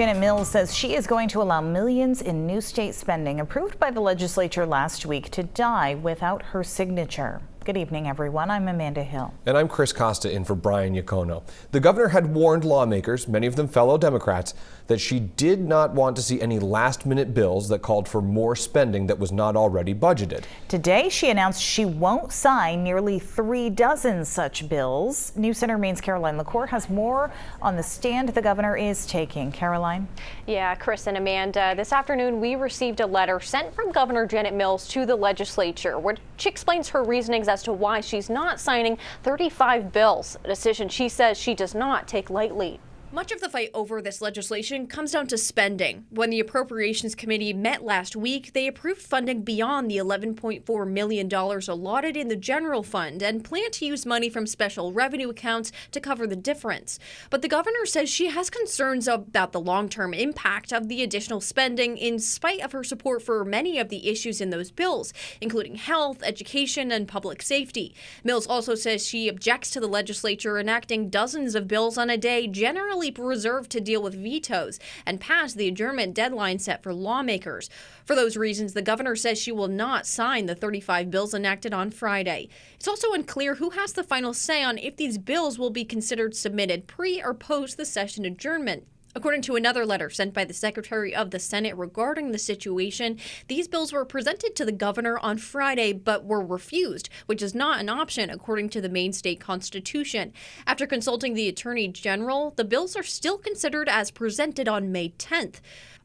Janet Mills says she is going to allow millions in new state spending approved by the legislature last week to die without her signature. Good evening, everyone. I'm Amanda Hill. And I'm Chris Costa in for Brian Iacono. The governor had warned lawmakers, many of them fellow Democrats, that she did not want to see any last-minute bills that called for more spending that was not already budgeted. Today, she announced she won't sign nearly 36 such bills. News Center Maine's Caroline LaCour has more on the stand the governor is taking. Caroline? Yeah, Chris and Amanda, this afternoon we received a letter sent from Governor Janet Mills to the legislature, which explains her reasonings as to why she's not signing 35 bills, a decision she says she does not take lightly. Much of the fight over this legislation comes down to spending. When the Appropriations Committee met last week, they approved funding beyond the $11.4 million allotted in the general fund and plan to use money from special revenue accounts to cover the difference. But the governor says she has concerns about the long-term impact of the additional spending in spite of her support for many of the issues in those bills, including health, education, and public safety. Mills also says she objects to the legislature enacting dozens of bills on a day generally reserved to deal with vetoes and pass the adjournment deadline set for lawmakers. For those reasons, the governor says she will not sign the 35 bills enacted on Friday. It's also unclear who has the final say on if these bills will be considered submitted pre or post the session adjournment. According to another letter sent by the Secretary of the Senate regarding the situation, these bills were presented to the governor on Friday but were refused, which is not an option according to the Maine state constitution. After consulting the Attorney General, the bills are still considered as presented on May 10th.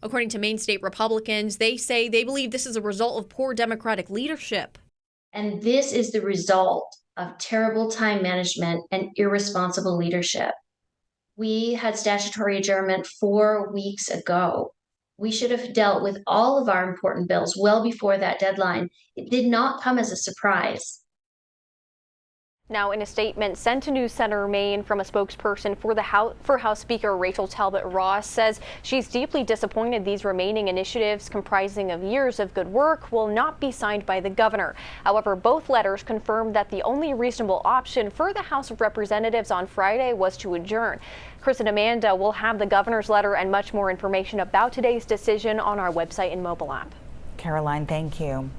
According to Maine state Republicans, they say they believe this is a result of poor Democratic leadership. And this is the result of terrible time management and irresponsible leadership. We had statutory adjournment 4 weeks ago. We should have dealt with all of our important bills well before that deadline. It did not come as a surprise. Now, in a statement sent to News Center Maine from a spokesperson for House Speaker Rachel Talbot Ross says she's deeply disappointed these remaining initiatives comprising of years of good work will not be signed by the governor. However, both letters confirmed that the only reasonable option for the House of Representatives on Friday was to adjourn. Chris and Amanda will have the governor's letter and much more information about today's decision on our website and mobile app. Caroline, thank you.